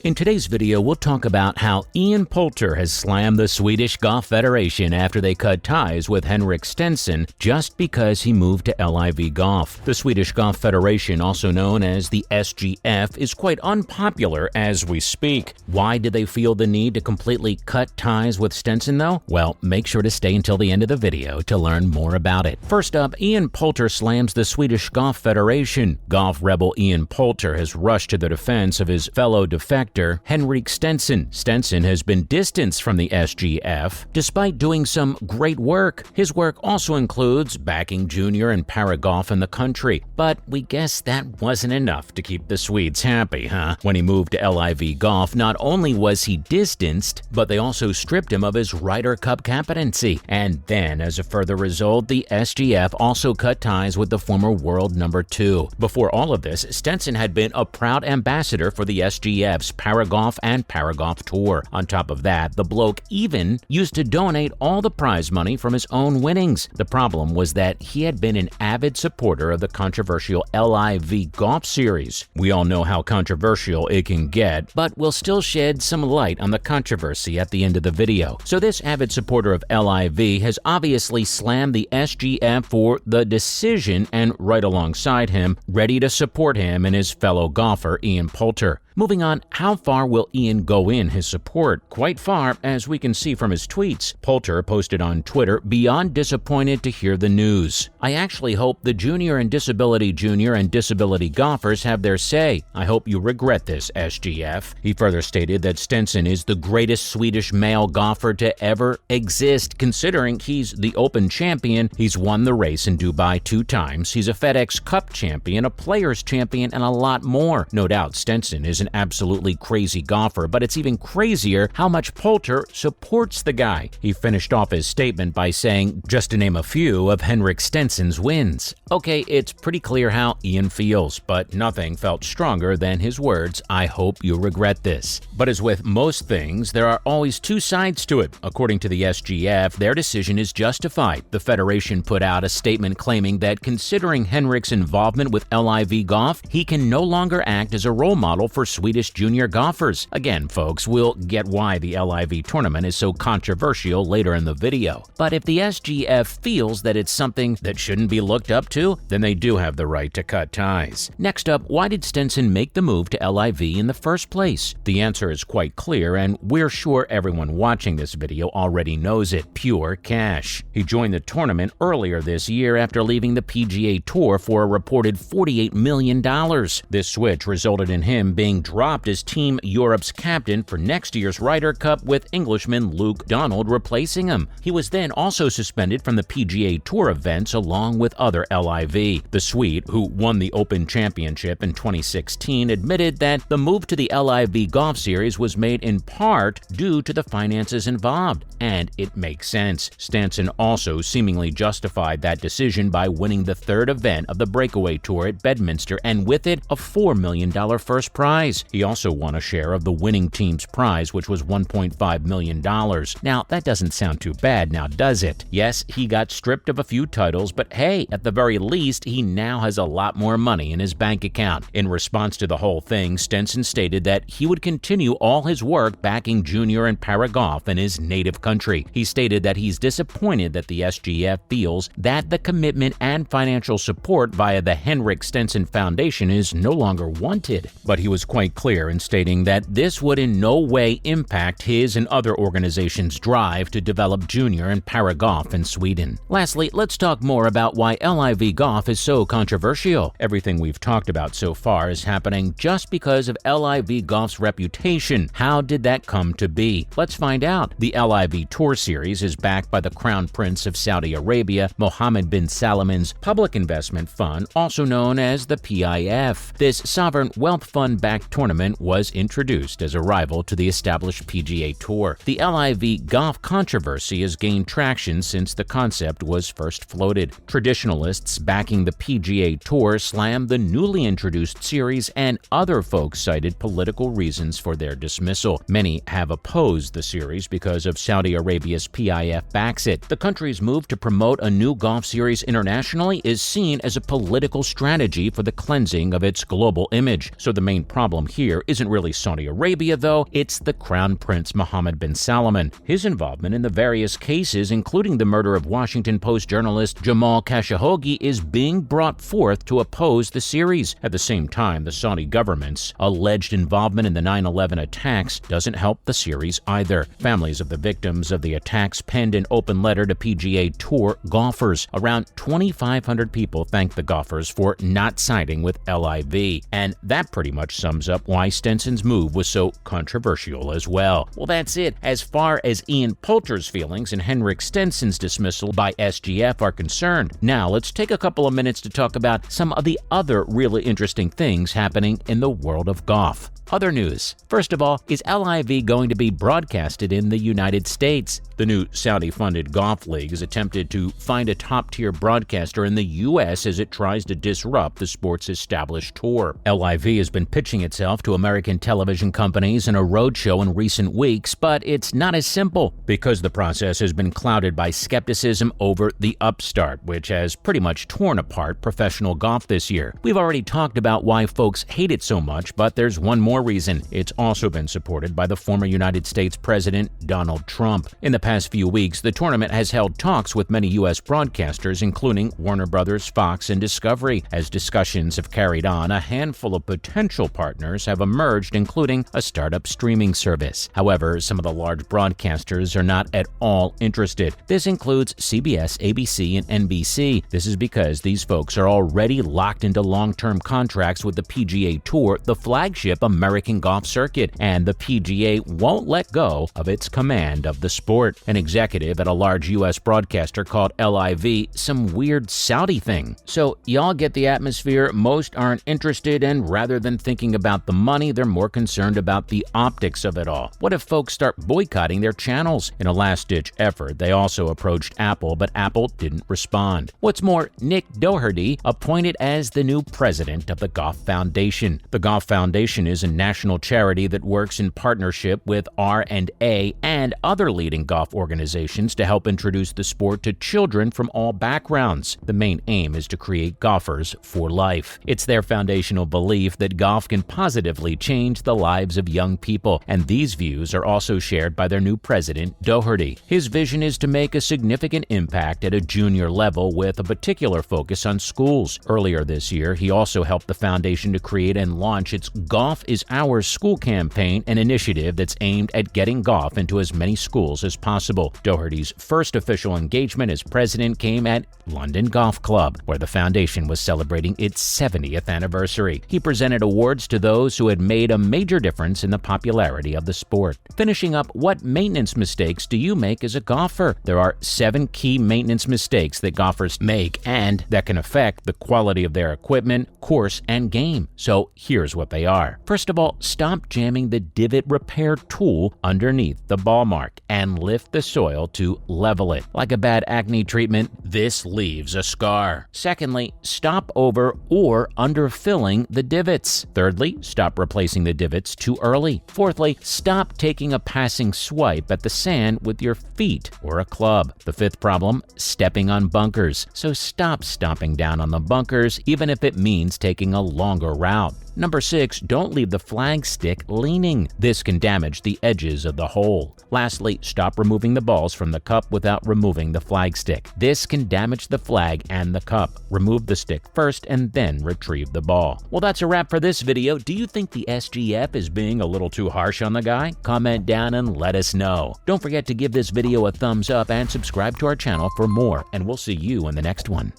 In today's video, we'll talk about how Ian Poulter has slammed the Swedish Golf Federation after they cut ties with Henrik Stenson just because he moved to LIV Golf. The Swedish Golf Federation, also known as the SGF, is quite unpopular as we speak. Why did they feel the need to completely cut ties with Stenson though? Well, make sure to stay until the end of the video to learn more about it. First up, Ian Poulter slams the Swedish Golf Federation. Golf rebel Ian Poulter has rushed to the defense of his fellow defector Henrik Stenson. Stenson has been distanced from the SGF despite doing some great work. His work also includes backing junior and para golf in the country, but we guess that wasn't enough to keep the Swedes happy, huh? When he moved to LIV Golf, not only was he distanced, but they also stripped him of his Ryder Cup competency. And then, as a further result, the SGF also cut ties with the former world number 2. Before all of this, Stenson had been a proud ambassador for the SGF's Paragolf and Paragolf Tour. On top of that, the bloke even used to donate all the prize money from his own winnings. The problem was that he had been an avid supporter of the controversial LIV Golf Series. We all know how controversial it can get, but we'll still shed some light on the controversy at the end of the video. So this avid supporter of LIV has obviously slammed the SGF for the decision, and right alongside him, ready to support him and his fellow golfer Ian Poulter. Moving on, how far will Ian go in his support? Quite far, as we can see from his tweets. Poulter posted on Twitter, "Beyond disappointed to hear the news. I actually hope the junior and disability golfers have their say. I hope you regret this, SGF." He further stated that Stenson is the greatest Swedish male golfer to ever exist, considering he's the Open champion, he's won the race in Dubai 2 times, he's a FedEx Cup champion, a Players champion, and a lot more. No doubt Stenson is an absolutely crazy golfer, but it's even crazier how much Poulter supports the guy. He finished off his statement by saying, just to name a few of Henrik Stenson's wins. Okay, it's pretty clear how Ian feels, but nothing felt stronger than his words, "I hope you regret this." But as with most things, there are always 2 sides to it. According to the SGF, their decision is justified. The Federation put out a statement claiming that considering Henrik's involvement with LIV Golf, he can no longer act as a role model for Swedish junior golfers. Again, folks, we'll get why the LIV tournament is so controversial later in the video. But if the SGF feels that it's something that shouldn't be looked up to, then they do have the right to cut ties. Next up, why did Stenson make the move to LIV in the first place? The answer is quite clear, and we're sure everyone watching this video already knows it: pure cash. He joined the tournament earlier this year after leaving the PGA Tour for a reported $48 million. This switch resulted in him being dropped as Team Europe's captain for next year's Ryder Cup, with Englishman Luke Donald replacing him. He was then also suspended from the PGA Tour events along with other LIV. The Swede, who won the Open Championship in 2016, admitted that the move to the LIV Golf Series was made in part due to the finances involved, and it makes sense. Stenson also seemingly justified that decision by winning the 3rd event of the Breakaway Tour at Bedminster, and with it, a $4 million first prize. He also won a share of the winning team's prize, which was $1.5 million. Now, that doesn't sound too bad now, does it? Yes, he got stripped of a few titles, but hey, at the very least, he now has a lot more money in his bank account. In response to the whole thing, Stenson stated that he would continue all his work backing junior and para golf in his native country. He stated that he's disappointed that the SGF feels that the commitment and financial support via the Henrik Stenson Foundation is no longer wanted. But he was quite clear in stating that this would in no way impact his and other organizations' drive to develop junior and para golf in Sweden. Lastly, let's talk more about why LIV Golf is so controversial. Everything we've talked about so far is happening just because of LIV Golf's reputation. How did that come to be? Let's find out. The LIV Tour Series is backed by the Crown Prince of Saudi Arabia, Mohammed bin Salman's public investment fund, also known as the PIF. This sovereign wealth fund-backed tournament was introduced as a rival to the established PGA Tour. The LIV Golf controversy has gained traction since the concept was first floated. Traditionalists backing the PGA Tour slammed the newly introduced series, and other folks cited political reasons for their dismissal. Many have opposed the series because of Saudi Arabia's PIF backs it. The country's move to promote a new golf series internationally is seen as a political strategy for the cleansing of its global image. So the main problem problem here isn't really Saudi Arabia, though, it's the Crown Prince Mohammed bin Salman. His involvement in the various cases, including the murder of Washington Post journalist Jamal Khashoggi, is being brought forth to oppose the series. At the same time, the Saudi government's alleged involvement in the 9/11 attacks doesn't help the series either. Families of the victims of the attacks penned an open letter to PGA Tour golfers. Around 2,500 people thanked the golfers for not siding with LIV, and that pretty much sums up why Stenson's move was so controversial as well. Well, that's it as far as Ian Poulter's feelings and Henrik Stenson's dismissal by SGF are concerned. Now, let's take a couple of minutes to talk about some of the other really interesting things happening in the world of golf. Other news. First of all, is LIV going to be broadcasted in the United States? The new Saudi-funded golf league has attempted to find a top-tier broadcaster in the U.S. as it tries to disrupt the sport's established tour. LIV has been pitching itself to American television companies in a roadshow in recent weeks, but it's not as simple because the process has been clouded by skepticism over the upstart, which has pretty much torn apart professional golf this year. We've already talked about why folks hate it so much, but there's one more reason. It's also been supported by the former United States President Donald Trump. In the past few weeks, the tournament has held talks with many U.S. broadcasters, including Warner Brothers, Fox, and Discovery. As discussions have carried on, a handful of potential partners have emerged, including a startup streaming service. However, some of the large broadcasters are not at all interested. This includes CBS, ABC, and NBC. This is because these folks are already locked into long-term contracts with the PGA Tour, the flagship American golf circuit, and the PGA won't let go of its command of the sport. An executive at a large U.S. broadcaster called LIV some weird Saudi thing. So y'all get the atmosphere. Most aren't interested, and rather than thinking about the money, they're more concerned about the optics of it all. What if folks start boycotting their channels? In a last-ditch effort, they also approached Apple, but Apple didn't respond. What's more, Nick Doherty appointed as the new president of the Golf Foundation. The Golf Foundation is a national charity that works in partnership with R&A and other leading golf organizations to help introduce the sport to children from all backgrounds. The main aim is to create golfers for life. It's their foundational belief that golf can positively change the lives of young people, and these views are also shared by their new president, Doherty. His vision is to make a significant impact at a junior level with a particular focus on schools. Earlier this year, he also helped the foundation to create and launch its Golf is Our School campaign, an initiative that's aimed at getting golf into as many schools as possible. Doherty's first official engagement as president came at London Golf Club, where the foundation was celebrating its 70th anniversary. He presented awards to those who had made a major difference in the popularity of the sport. Finishing up, what maintenance mistakes do you make as a golfer? There are 7 key maintenance mistakes that golfers make and that can affect the quality of their equipment, course, and game. So here's what they are. First of all, stop jamming the divot repair tool underneath the ball mark and lift the soil to level it. Like a bad acne treatment, this leaves a scar. Secondly, stop over or underfilling the divots. Thirdly, stop replacing the divots too early. Fourthly, stop taking a passing swipe at the sand with your feet or a club. The fifth problem, stepping on bunkers. So stop stomping down on the bunkers, even if it means taking a longer route. Number 6, don't leave the flag stick leaning. This can damage the edges of the hole. Lastly, stop removing the balls from the cup without removing the flag stick. This can damage the flag and the cup. Remove the stick first and then retrieve the ball. Well, that's a wrap for this video. Do you think the SGF is being a little too harsh on the guy? Comment down and let us know. Don't forget to give this video a thumbs up and subscribe to our channel for more, and we'll see you in the next one.